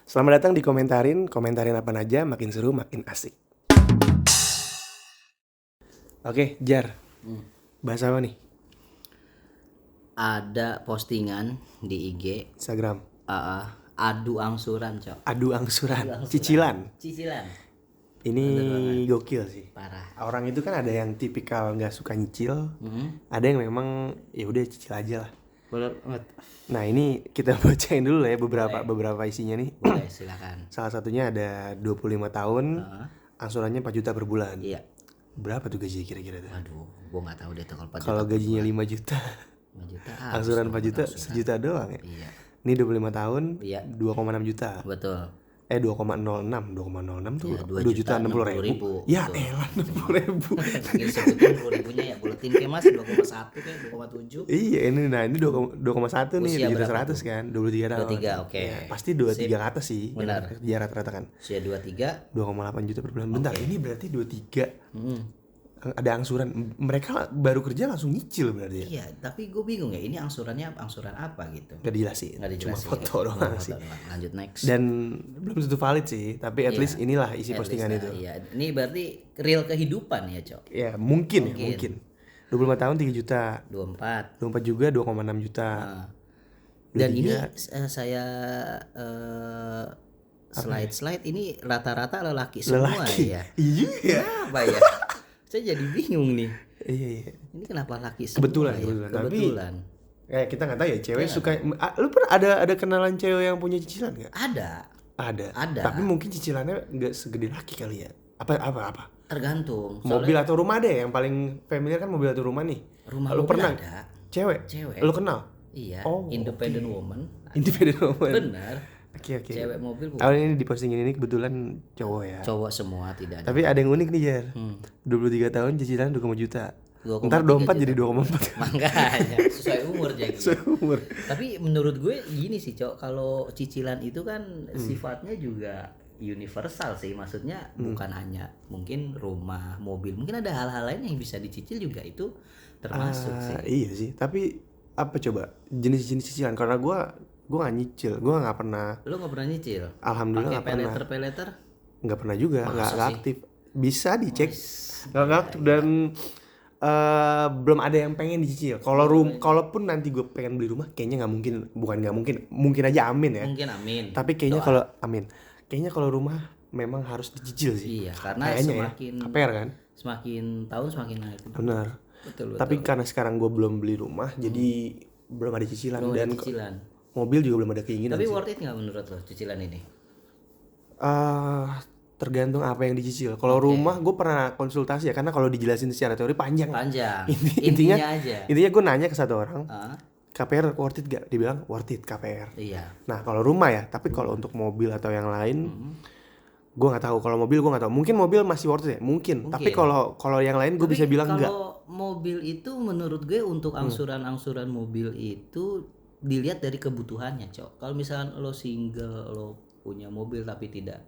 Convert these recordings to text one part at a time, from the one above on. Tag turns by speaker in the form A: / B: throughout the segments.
A: Selamat datang di komentarin apa aja, makin seru, makin asik. Oke, Jar. Bahas apa nih?
B: Ada postingan di IG
A: Instagram.
B: adu angsuran, Cok.
A: Adu angsuran, cicilan. Ini gokil sih.
B: Parah.
A: Orang itu kan ada yang tipikal nggak suka nyicil, ada yang memang ya udah cicil aja lah.
B: Boleh banget.
A: Nah ini kita bacain dulu lah ya beberapa isinya nih.
B: Boleh, silakan.
A: Salah satunya ada 25 tahun, angsurannya 4 juta per bulan.
B: Iya.
A: Berapa tuh gaji kira-kira tuh?
B: Waduh, gua nggak tahu deh tuh kalau 4 juta.
A: Kalau gajinya 5 juta,
B: 5 juta.
A: angsuran 4 juta, sejuta doang ya.
B: Iya.
A: Ini 25 tahun,
B: Iya.
A: 2,6 juta.
B: Betul.
A: 2,06 tuh
B: Ya,
A: 2 juta 60 ribu. Ya
B: betul.
A: elah 60 ribu.
B: Ini sebutin 10 ribunya ya. Buletin Kemas 2,1 kayak 2,7.
A: Iya ini ini 2,1 nih,
B: Usia
A: 2 juta
B: berapa
A: 100 kan, 23 tahun.
B: 23, oke.
A: Ya, pasti 23 ke atas sih.
B: Benar.
A: Ya rata-rata kan.
B: Usia 23.
A: 2,8 juta per bulan. Bentar, ini berarti 23. Ada angsuran. Mereka baru kerja langsung nyicil berarti ya.
B: Iya, tapi gue bingung ya. Ini angsuran apa gitu?
A: Gak dijelasin.
B: Nggak
A: Cuma
B: dijelasin.
A: foto doang sih.
B: Lanjut next.
A: Dan belum tentu valid sih, tapi at least inilah isi
B: At
A: postingan
B: least,
A: itu.
B: Iya, ini berarti real kehidupan ya, Cok.
A: Ya, mungkin. 25 tahun 3 juta.
B: 24.
A: 24 juga 2,6 juta.
B: Dan
A: 23.
B: ini saya slide ini rata-rata lelaki semua ya.
A: Iya juga ya.
B: Apa ya? Saya jadi bingung nih.
A: Iya.
B: Ini kenapa laki semua?
A: Kebetulan.
B: Ya?
A: Tapi kita nggak tahu ya cewek suka. Lu pernah ada kenalan cewek yang punya cicilan nggak?
B: Ada.
A: Tapi mungkin cicilannya nggak segede laki kali ya. Apa?
B: Tergantung.
A: Mobil atau rumah deh, yang paling familiar kan mobil atau rumah nih.
B: Rumah
A: lu
B: mobil
A: pernah?
B: ada.
A: Cewek. Lu kenal?
B: Iya.
A: Oh,
B: Independent woman.
A: Independent woman.
B: Benar.
A: Oke.
B: Cewek mobil bukan.
A: Ini di postingan ini kebetulan cowok ya.
B: Cowok semua tidak ada.
A: Tapi ada yang unik nih Jar. 23 tahun cicilan 2,5 juta. Ntar 24 jadi 2,4.
B: Makanya sesuai umur jadi.
A: Sesuai umur.
B: Tapi menurut gue gini sih, Cok, kalau cicilan itu kan sifatnya juga universal sih. Maksudnya bukan hanya mungkin rumah, mobil. Mungkin ada hal-hal lain yang bisa dicicil juga, itu termasuk sih.
A: Iya sih. Tapi apa coba jenis-jenis cicilan? Karena gue nggak nyicil, gue nggak pernah.
B: Lo nggak pernah nyicil?
A: Alhamdulillah nggak pernah.
B: Peleter?
A: Nggak pernah juga, nggak aktif. Bisa dicek. Nggak aktif dan belum ada yang pengen dicicil. Kalaupun nanti gue pengen beli rumah, kayaknya nggak mungkin. Bukan nggak mungkin, mungkin aja amin ya.
B: Mungkin amin.
A: Tapi kayaknya kalau amin, kayaknya kalau rumah memang harus dicicil sih.
B: Iya, karena
A: kayaknya
B: semakin
A: KPR kan.
B: Semakin tahun semakin naik.
A: Benar.
B: Betul.
A: Tapi karena sekarang gue belum beli rumah, jadi belum ada cicilan.
B: Belum
A: Dan
B: ada cicilan.
A: Mobil juga belum ada keinginan.
B: Tapi
A: sih.
B: worth it nggak menurut lo cicilan ini?
A: Tergantung apa yang dicicil. Kalau rumah gue pernah konsultasi ya, karena kalau dijelasin secara teori panjang.
B: Intinya
A: gue nanya ke satu orang, KPR worth it gak? Dia bilang worth it KPR.
B: Iya.
A: Nah kalau rumah ya, tapi kalau untuk mobil atau yang lain, gue nggak tahu. Kalau mobil gue nggak tahu. Mungkin mobil masih worth it ya, mungkin. Tapi kalau yang lain gue bisa bilang enggak.
B: Kalau mobil itu menurut gue untuk angsuran mobil itu dilihat dari kebutuhannya, Cok. Kalau misalkan lo single, lo punya mobil tapi tidak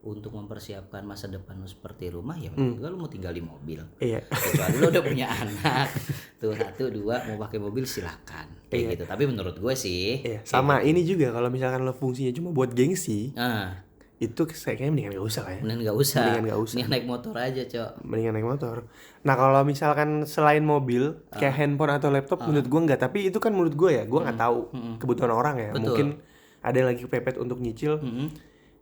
B: untuk mempersiapkan masa depan lo seperti rumah, ya menurut gue lo mau tinggal di mobil.
A: Iya.
B: Kecuali lo udah punya anak, tuh 1, 2 mau pakai mobil silakan kayak gitu. Tapi menurut gue sih,
A: sama ini juga kalau misalkan lo fungsinya cuma buat gengsi, itu kayaknya mendingan gak usah ya.
B: Mendingan gak usah. Mendingan naik motor aja, Cok.
A: Mendingan naik motor. Nah kalau misalkan selain mobil kayak handphone atau laptop, menurut gue enggak. Tapi itu kan menurut gue ya, gue nggak tahu kebutuhan orang ya.
B: Betul.
A: Mungkin ada yang lagi kepepet untuk nyicil,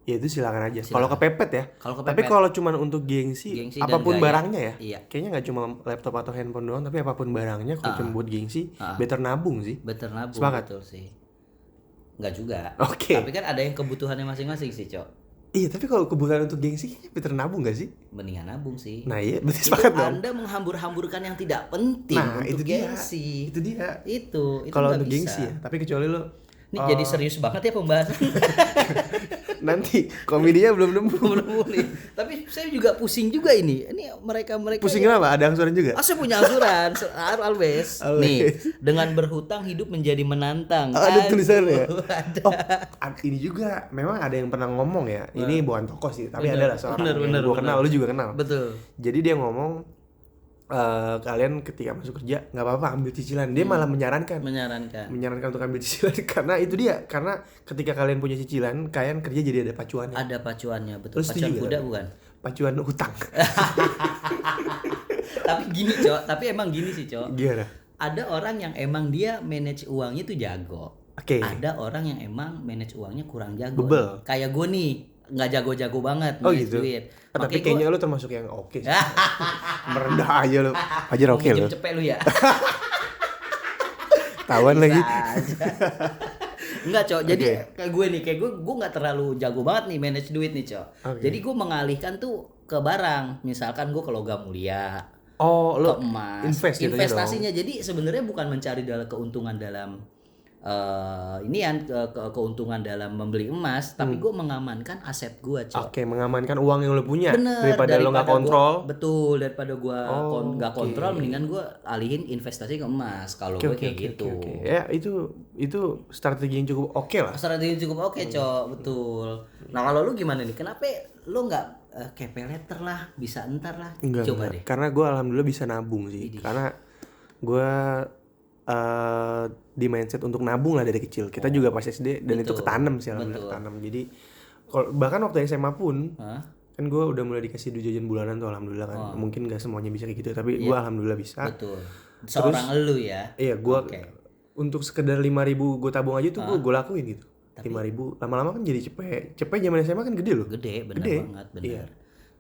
A: ya itu silakan aja. Kalau kepepet ya. Tapi kalau cuma untuk gengsi apapun barangnya ya, kayaknya nggak cuma laptop atau handphone doang, tapi apapun barangnya kalau cuma buat gengsi, better nabung sih.
B: Sepakat. Betul sih. Nggak juga.
A: Oke.
B: Tapi kan ada yang kebutuhannya masing-masing sih, Cok.
A: Iya, tapi kalau kebutuhan untuk gengsi kayaknya better nabung gak sih?
B: Mendingan nabung sih.
A: Nah iya, berarti sepakat dong.
B: Anda menghambur-hamburkan yang tidak penting untuk gengsi.
A: Itu dia.
B: Itu
A: kalau untuk
B: bisa.
A: gengsi ya, tapi kecuali lo
B: ini jadi serius banget ya pembahasan.
A: Nanti komedinya belum nemu
B: nih. Tapi saya juga pusing juga ini. Ini mereka
A: pusing kenapa? Ada angsuran juga?
B: Saya punya angsuran. Always. Nih, dengan berhutang hidup menjadi menantang.
A: Ada tulisannya. Ini juga memang ada yang pernah ngomong ya. Ini bukan tokoh sih, tapi ada lah seorang yang gue kenal, lu juga kenal.
B: Betul.
A: Jadi dia ngomong kalian ketika masuk kerja nggak apa-apa ambil cicilan. Dia malah menyarankan untuk ambil cicilan karena itu dia, karena ketika kalian punya cicilan kalian kerja jadi ada pacuannya.
B: Betul. Pacuan kuda bukan?
A: Pacuan hutang.
B: Tapi emang gini sih Cok.
A: Gimana?
B: Ada orang yang emang dia manage uangnya tuh jago. Ada orang yang emang manage uangnya kurang jago. Kayak gue nih nggak jago-jago banget manage duit.
A: Tapi kayaknya lu termasuk yang oke sih. Merendah aja lu. Ajar oke lu.
B: Cepet lu ya.
A: Tawan lagi.
B: Enggak Cok, jadi kayak gue nggak terlalu jago banget nih manage duit nih Cok. Jadi gue mengalihkan tuh ke barang. Misalkan gue ke logam mulia, ke emas, investasinya. Jadi sebenarnya bukan mencari keuntungan dalam keuntungan dalam membeli emas, tapi gue mengamankan aset gue Cok.
A: Mengamankan uang yang lo punya.
B: Daripada
A: lo nggak kontrol.
B: Daripada gue nggak kontrol, mendingan gue alihin investasi ke emas. Kalau gue kayak gitu.
A: Ya itu strategi yang cukup oke lah.
B: Strategi yang cukup oke Cok, betul. Nah kalau lu gimana nih? Kenapa lu nggak kayak pay later lah, bisa entar lah? Coba deh.
A: Karena gue alhamdulillah bisa nabung sih. Karena gue di mindset untuk nabung lah dari kecil. Kita juga pas SD dan itu ketanam sih, alhamdulillah ketanam. Jadi bahkan waktu SMA pun kan gue udah mulai dikasih duit jajan bulanan tuh, alhamdulillah kan. Mungkin gak semuanya bisa kayak gitu, tapi gue alhamdulillah bisa.
B: Betul. Seorang elu ya.
A: Iya, gue untuk sekedar 5.000 gue tabung aja tuh gue lakuin gitu. 5.000 lama-lama kan jadi cepet zaman SMA kan gede loh.
B: Gede banget, bener. Iya.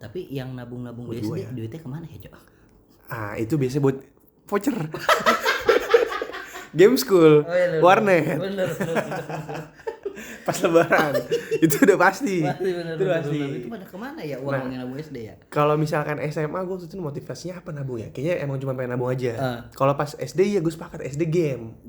B: Tapi yang nabung-nabung di SD duitnya kemana ya Cok?
A: Itu biasanya buat voucher. Game school, warnet. Bener. Pas lebaran. Itu udah pasti.
B: Bener. Itu pada kemana ya uang yang nabung SD ya?
A: Kalau misalkan SMA gue waktu itu motivasinya apa nabung ya? Kayaknya emang cuma pengen nabung aja. Kalau pas SD ya gue sepakat SD game.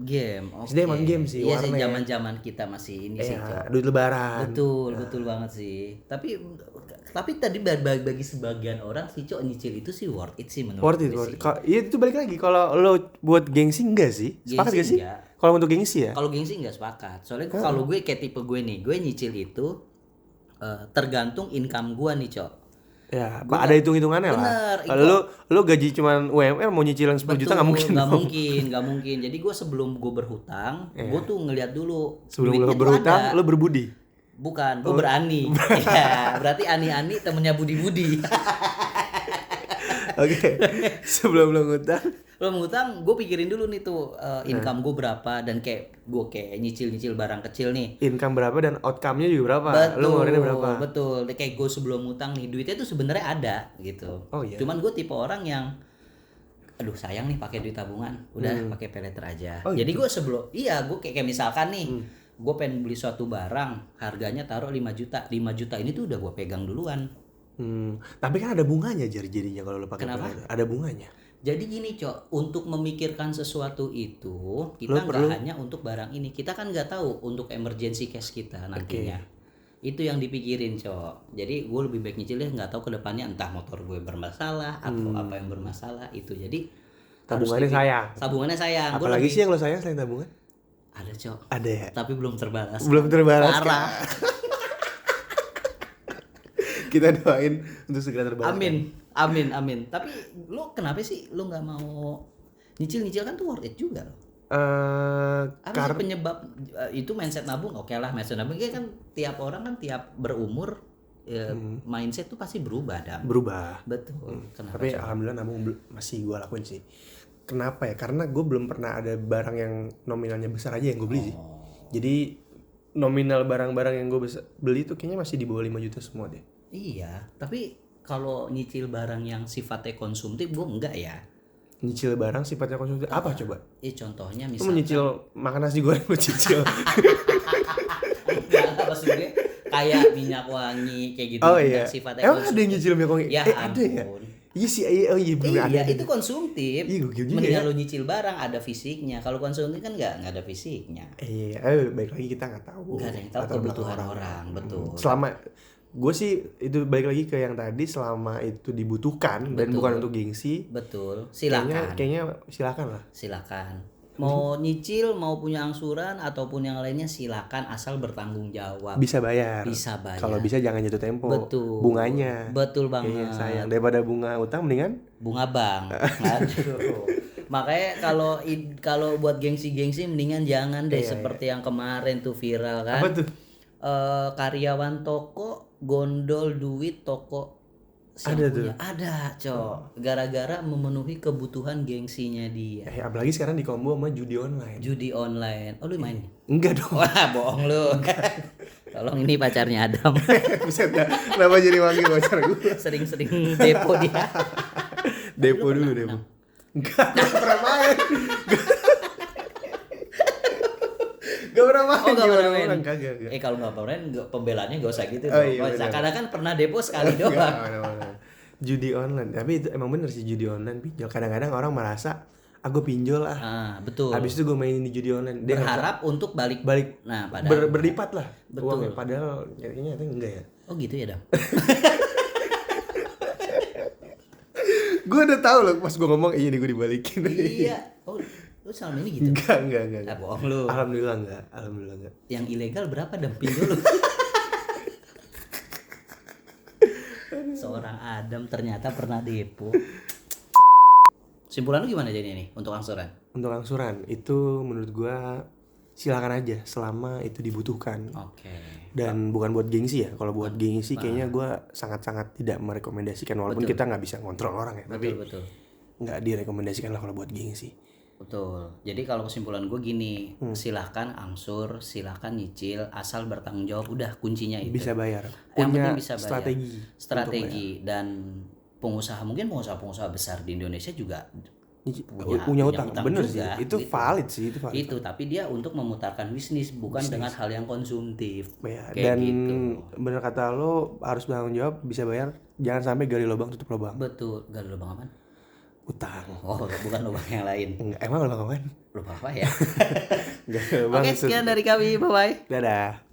A: SD emang game sih,
B: iya
A: warnet.
B: Iya sih, zaman kita masih ini sih.
A: Duit lebaran.
B: Betul banget sih. Tapi tadi bagi sebagian orang sih Cok, nyicil itu sih worth it sih menurut gue.
A: Iya itu balik lagi, kalau lo buat gengsi enggak sih? Sepakat gak sih? Kalau untuk gengsi ya?
B: Kalau gengsi enggak sepakat. Soalnya kalau gue kayak tipe gue nih, gue nyicil itu tergantung income gue nih Cok.
A: Ya, ada hitung-hitungannya lah. Kalau lu gaji cuman UMR mau nyicilan 10 juta nggak mungkin.
B: Nggak mungkin. Jadi gue sebelum gue berhutang, gue tuh ngeliat dulu.
A: Sebelum lu berhutang, lu berbudi.
B: Bukan, gue berani. Ya, berarti ani-ani temennya budi-budi.
A: Oke. Sebelum lu ngutang,
B: gue pikirin dulu nih tuh income gue berapa, dan gue nyicil barang kecil nih.
A: Income berapa dan outcome-nya juga berapa? Lu ngeluarinnya berapa?
B: Betul. Kayak gue sebelum ngutang nih, duitnya tuh sebenarnya ada gitu. Cuman gue tipe orang yang aduh sayang nih pakai duit tabungan, udah pakai pay later aja. Jadi gue gue kayak misalkan nih, gue pengen beli suatu barang, harganya taruh 5 juta. 5 juta ini tuh udah gue pegang duluan.
A: Tapi kan ada bunganya jadinya kalau lo pakai.
B: Kenapa?
A: Ada bunganya.
B: Jadi gini Cok, untuk memikirkan sesuatu itu kita nggak hanya untuk barang ini, kita kan nggak tahu untuk emergency cash kita nantinya. Itu yang dipikirin Cok. Jadi gue lebih baik nyicil deh, nggak tahu kedepannya entah motor gue bermasalah atau apa yang bermasalah itu. Jadi tabungannya sayang.
A: Apalagi sih yang lo sayang selain tabungan?
B: Ada Cok.
A: Ada ya.
B: Tapi belum terbalas.
A: Parah. Kita doain untuk segera terbalas.
B: Amin. Tapi lu kenapa sih lu nggak mau nyicil kan tuh worth it juga loh. Apa sih penyebab itu mindset nabung? Oke lah, mindset nabung kan tiap orang kan tiap berumur mindset tuh pasti berubah. Betul.
A: Tapi alhamdulillah nabung masih gue lakuin sih. Kenapa ya? Karena gue belum pernah ada barang yang nominalnya besar aja yang gue beli sih. Jadi nominal barang-barang yang gue beli tuh kayaknya masih di bawah 5 juta semua deh.
B: Iya, tapi kalau nyicil barang yang sifatnya konsumtif gue enggak ya.
A: Nyicil barang sifatnya konsumtif apa coba?
B: Contohnya misalnya.
A: Lu menyicil makan nasi goreng lu cicil.
B: Enggak, maksud gue kayak minyak wangi kayak gitu. Sifatnya
A: emang ada yang nyicil minyak wangi?
B: Ya
A: ada ya? Iya sih,
B: iya itu konsumtif.
A: Mendingan
B: lo nyicil barang ada fisiknya. Kalau konsumtif kan nggak ada fisiknya.
A: Baik lagi kita nggak tahu.
B: Nggak ada yang tahu kebutuhan orang. Betul.
A: Selama gue sih itu balik lagi ke yang tadi, selama itu dibutuhkan dan bukan untuk gengsi.
B: Betul. Silakan.
A: Kayaknya silakan lah.
B: Silakan. Mau nyicil, mau punya angsuran ataupun yang lainnya silakan asal bertanggung jawab.
A: Bisa bayar. Kalau bisa jangan jatuh tempo.
B: Betul.
A: Bunganya.
B: Betul banget.
A: Sayang daripada bunga utang mendingan
B: bunga bank. Aduh. Makanya kalau buat gengsi-gengsi mendingan jangan deh seperti yang kemarin tuh viral kan.
A: Apa tuh?
B: Karyawan toko gondol duit toko.
A: Ada tuh.
B: Ada, Cok. Gara-gara memenuhi kebutuhan gengsinya dia.
A: Apalagi sekarang di combo sama judi online.
B: Judi online. Oh, lu main?
A: Enggak dong.
B: Wah, bohong lu. Tolong, ini pacarnya Adam.
A: Buset dah. Kenapa jadi manggil pacar gue?
B: Sering-sering depo dia.
A: Depo dulu, depo. Enggak pernah main. Gak pernah main.
B: Oh, gak pernah main.
A: Kagak.
B: Kalau gak pernah main, pembelaannya gak usah gitu.
A: Karena
B: kan pernah depo sekali doang.
A: Judi online. Tapi itu emang bener sih judi online. Kadang-kadang orang merasa aku pinjol
B: betul.
A: Habis itu gue mainin di judi online.
B: Dia berharap untuk balik.
A: Nah, padahal berlipat lah.
B: Betul.
A: Uangnya, padahal kayaknya enggak ya.
B: Oh gitu ya, Dam.
A: Gue udah tahu loh pas gue ngomong ini gue dibalikin.
B: Iya. Oh, lu selama ini gitu?
A: Enggak.
B: Bohong lu.
A: Alhamdulillah enggak.
B: Yang ilegal berapa pinjol lu? Seorang Adam ternyata pernah depo. Simpulan lu gimana jadi nih untuk angsuran?
A: Untuk angsuran itu menurut gue silakan aja selama itu dibutuhkan.
B: Oke.
A: Dan bukan buat gengsi ya. Kalau buat gengsi kayaknya gue sangat-sangat tidak merekomendasikan walaupun kita nggak bisa ngontrol orang ya.
B: Betul.
A: Nggak direkomendasikan lah kalau buat gengsi.
B: Betul. Jadi kalau kesimpulan gue gini, silahkan angsur, silahkan nyicil, asal bertanggung jawab. Udah kuncinya itu.
A: Bisa bayar.
B: Yang penting bisa bayar.
A: Strategi.
B: Dan pengusaha besar di Indonesia juga
A: punya utang. Bener
B: juga,
A: sih. Itu gitu. Valid sih.
B: Itu tapi dia untuk memutarkan bisnis bukan dengan hal yang konsumtif.
A: Ya, dan gitu. Bener kata lo harus bertanggung jawab, bisa bayar. Jangan sampai gali lubang tutup lubang.
B: Betul. Gali lubang apa?
A: Utang.
B: Oh, bukan lubang yang lain.
A: Emang lubang apa?
B: Lubang apa ya?
A: Oke,
B: sekian dari kami. Bye-bye.
A: Dadah.